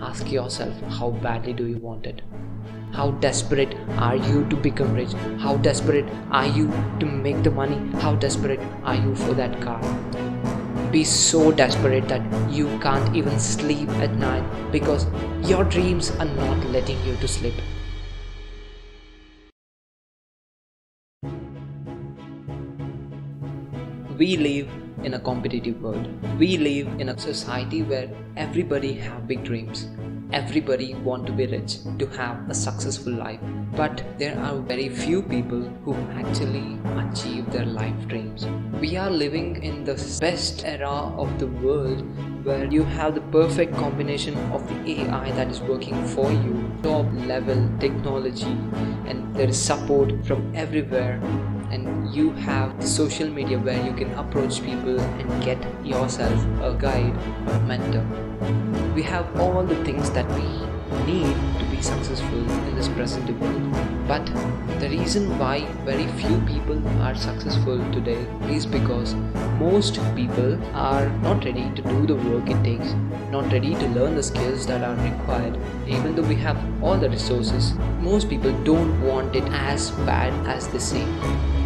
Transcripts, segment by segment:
ask yourself, how badly do you want it? How desperate are you to become rich? How desperate are you to make the money? How desperate are you for that car? Be so desperate that you can't even sleep at night because your dreams are not letting you to sleep. We live in a competitive world. We live in a society where everybody have big dreams. Everybody want to be rich, to have a successful life. But there are very few people who actually achieve their life dreams. We are living in the best era of the world where you have the perfect combination of the AI that is working for you, top level technology, and there is support from everywhere. And you have the social media where you can approach people and get yourself a guide or a mentor. We have all the things that we need to be successful in this present world. But the reason why very few people are successful today is because most people are not ready to do the work it takes, not ready to learn the skills that are required. Even though we have all the resources, most people don't want it as bad as they say.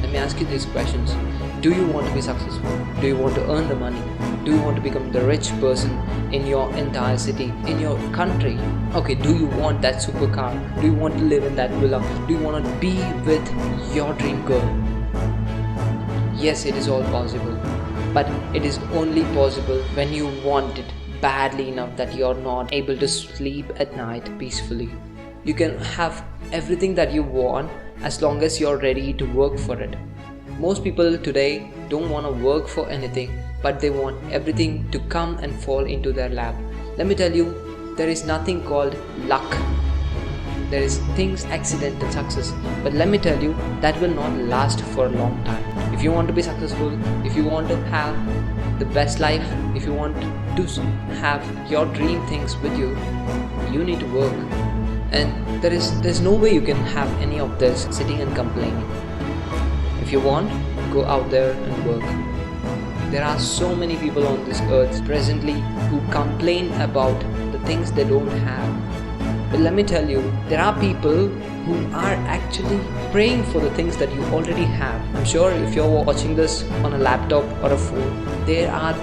Let me ask you these questions. Do you want to be successful? Do you want to earn the money? Do you want to become the rich person in your entire city, in your country? Okay, do you want that supercar? Do you want to live in that villa? Do you want to be with your dream girl? Yes, it is all possible. But it is only possible when you want it badly enough that you're not able to sleep at night peacefully. You can have everything that you want as long as you're ready to work for it. Most people today don't want to work for anything, but they want everything to come and fall into their lap. Let me tell you, there is nothing called luck. There is things accidental success, but let me tell you, that will not last for a long time. If you want to be successful, if you want to have the best life, if you want to have your dream things with you, you need to work. And there's no way you can have any of this sitting and complaining. If you want, go out there and work. There are so many people on this earth presently who complain about the things they don't have. But let me tell you, there are people who are actually praying for the things that you already have. I'm sure if you're watching this on a laptop or a phone, there are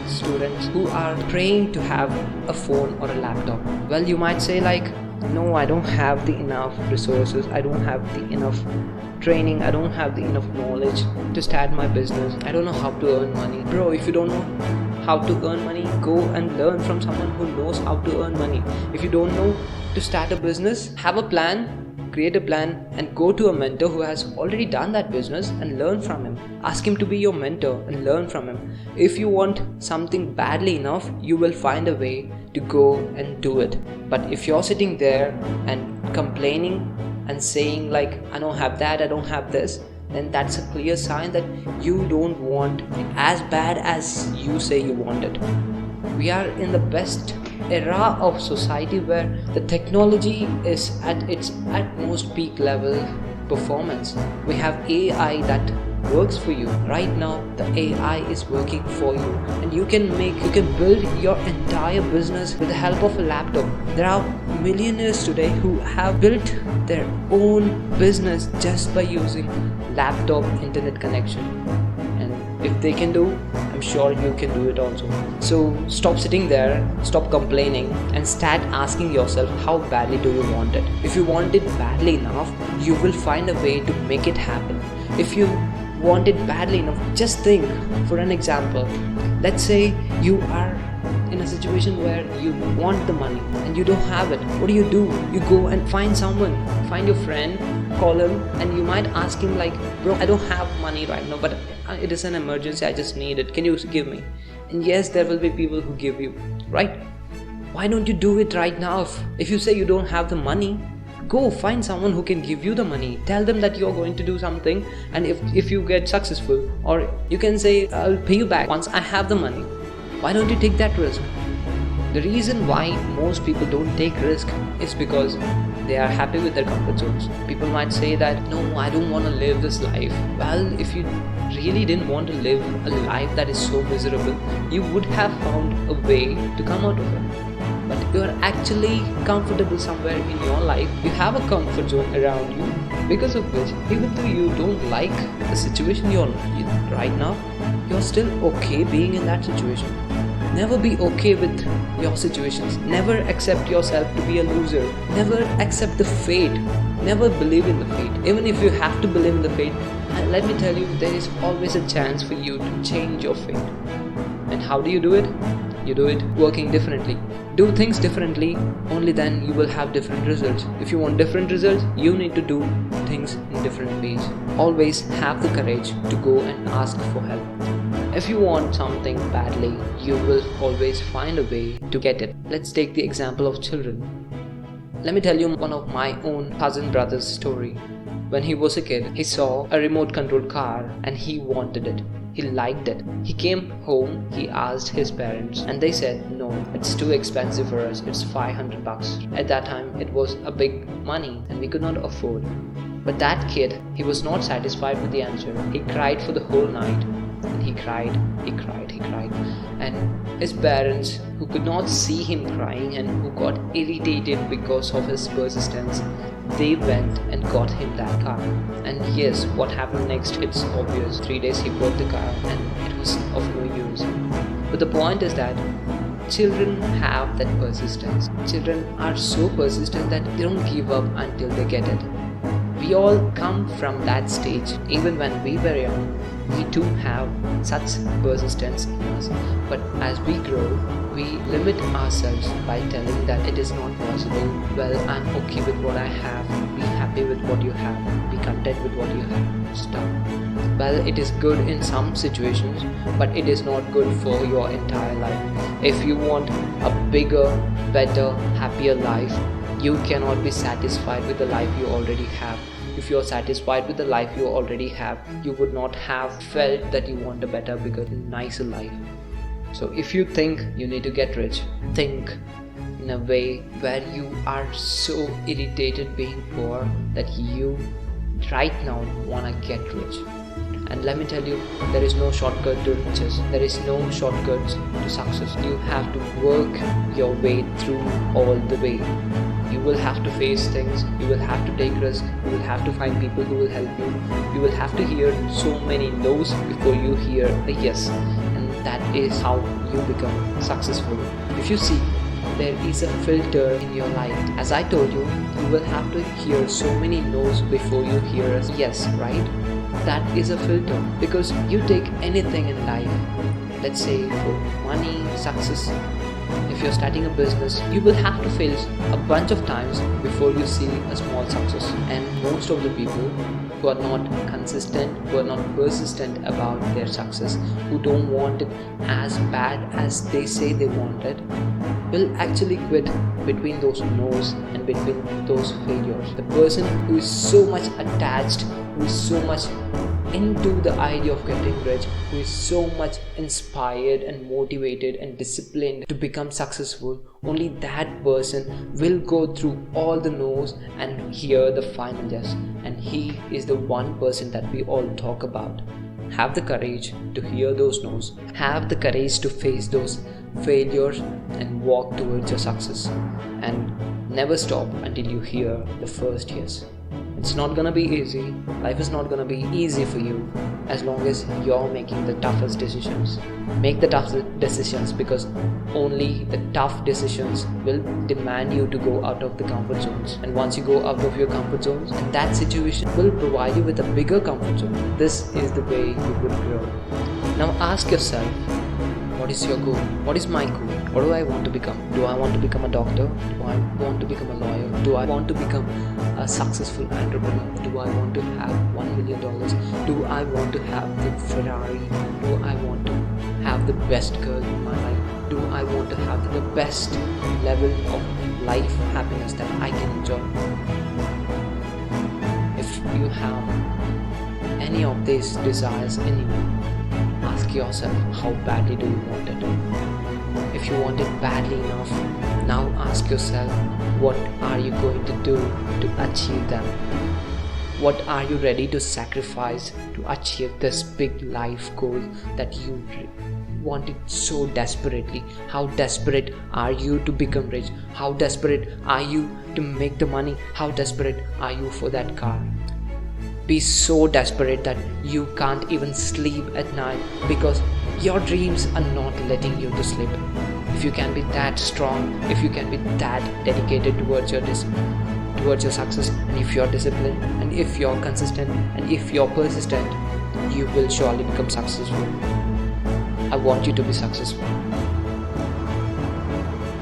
students who are praying to have a phone or a laptop. Well, you might say like, no, I don't have the enough resources, I don't have the enough training, I don't have the enough knowledge to start my business, I don't know how to earn money. Bro, if you don't know how to earn money, go and learn from someone who knows how to earn money. If you don't know to start a business, have a plan, create a plan, and go to a mentor who has already done that business and learn from him. Ask him to be your mentor and learn from him. If you want something badly enough, you will find a way to go and do it. But if you're sitting there and complaining and saying like, I don't have that, I don't have this, then that's a clear sign that you don't want it as bad as you say you want it. We are in the best era of society where the technology is at its utmost peak level performance. We have AI that works for you. Right now, the AI is working for you, and you can build your entire business with the help of a laptop. There are millionaires today who have built their own business just by using laptop internet connection. And if they can do, I'm sure you can do it also. So stop sitting there, stop complaining, and start asking yourself, how badly do you want it? If you want it badly enough, you will find a way to make it happen. If you want it badly enough, just think, for an example, let's say you are in a situation where you want the money and you don't have it. What do? You go and find someone, find your friend, call him, and you might ask him like, bro, I don't have money right now, but it is an emergency, I just need it, can you give me? And yes, there will be people who give you, right? Why don't you do it right now? If you say you don't have the money, go find someone who can give you the money. Tell them that you're going to do something, and if you get successful, or you can say, I'll pay you back once I have the money. Why don't you take that risk? The reason why most people don't take risk is because they are happy with their comfort zones. People might say that, no, I don't want to live this life. Well, if you really didn't want to live a life that is so miserable, you would have found a way to come out of it. But you are actually comfortable somewhere in your life. You have a comfort zone around you, because of which, even though you don't like the situation you're in right now, you're still okay being in that situation. Never be okay with your situations. Never accept yourself to be a loser. Never accept the fate. Never believe in the fate. Even if you have to believe in the fate, and let me tell you, there is always a chance for you to change your fate. And how do you do it? You do it working differently. Do things differently, only then you will have different results. If you want different results, you need to do things in different ways. Always have the courage to go and ask for help. If you want something badly, you will always find a way to get it. Let's take the example of children. Let me tell you one of my own cousin brother's story. When he was a kid, he saw a remote controlled car and he wanted it. He liked it. He came home, he asked his parents, and they said, no, it's too expensive for us, it's $500. At that time, it was a big money and we could not afford. But that kid, he was not satisfied with the answer. He cried for the whole night. And he cried. And his parents, who could not see him crying and who got irritated because of his persistence, they went and got him that car. And yes, what happened next, it's obvious. 3 days he bought the car and it was of no use. But the point is that children have that persistence. Children are so persistent that they don't give up until they get it. We all come from that stage. Even when we were young, we too have such persistence in us. But as we grow, we limit ourselves by telling that it is not possible. Well, I'm okay with what I have. Be happy with what you have. Be content with what you have. Stop. Well, it is good in some situations, but it is not good for your entire life. If you want a bigger, better, happier life, you cannot be satisfied with the life you already have. If you are satisfied with the life you already have, you would not have felt that you want a better, bigger, nicer life. So if you think you need to get rich, think in a way where you are so irritated being poor that you right now want to get rich. And let me tell you, there is no shortcut to riches. There is no shortcuts to success. You have to work your way through all the way. You will have to face things. You will have to take risks. You will have to find people who will help you. You will have to hear so many no's before you hear a yes. And that is how you become successful. If you see, there is a filter in your life. As I told you, you will have to hear so many no's before you hear a yes, right? That is a filter, because you take anything in life, let's say for money, success. If you're starting a business, you will have to fail a bunch of times before you see a small success. And most of the people who are not consistent, who are not persistent about their success, who don't want it as bad as they say they want it, will actually quit between those no's and between those failures. The person who is so much attached, who is so much into the idea of getting rich, who is so much inspired and motivated and disciplined to become successful, only that person will go through all the no's and hear the final yes. And he is the one person that we all talk about. Have the courage to hear those no's. Have the courage to face those failures and walk towards your success. And never stop until you hear the first yes. It's not gonna be easy. Life is not gonna be easy for you as long as you're making the toughest decisions. Make the tough decisions, because only the tough decisions will demand you to go out of the comfort zones. And once you go out of your comfort zones, and that situation will provide you with a bigger comfort zone. This is the way you will grow. Now ask yourself, what is your goal? What is my goal? What do I want to become? Do I want to become a doctor? Do I want to become a lawyer? Do I want to become a successful entrepreneur? Do I want to have $1 million? Do I want to have the Ferrari? Do I want to have the best girl in my life? Do I want to have the best level of life happiness that I can enjoy? If you have any of these desires in you, ask yourself, how badly do you want it? If you want it badly enough, now ask yourself, what are you going to do to achieve them? What are you ready to sacrifice to achieve this big life goal that you wanted so desperately? How desperate are you to become rich? How desperate are you to make the money? How desperate are you for that car? Be so desperate that you can't even sleep at night because your dreams are not letting you to sleep. If you can be that strong, if you can be that dedicated towards your success, and if you're disciplined, and if you're consistent, and if you're persistent, you will surely become successful. I want you to be successful.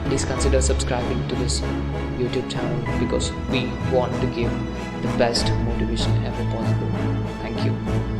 Please consider subscribing to this YouTube channel because we want to give the best motivation ever possible. Thank you.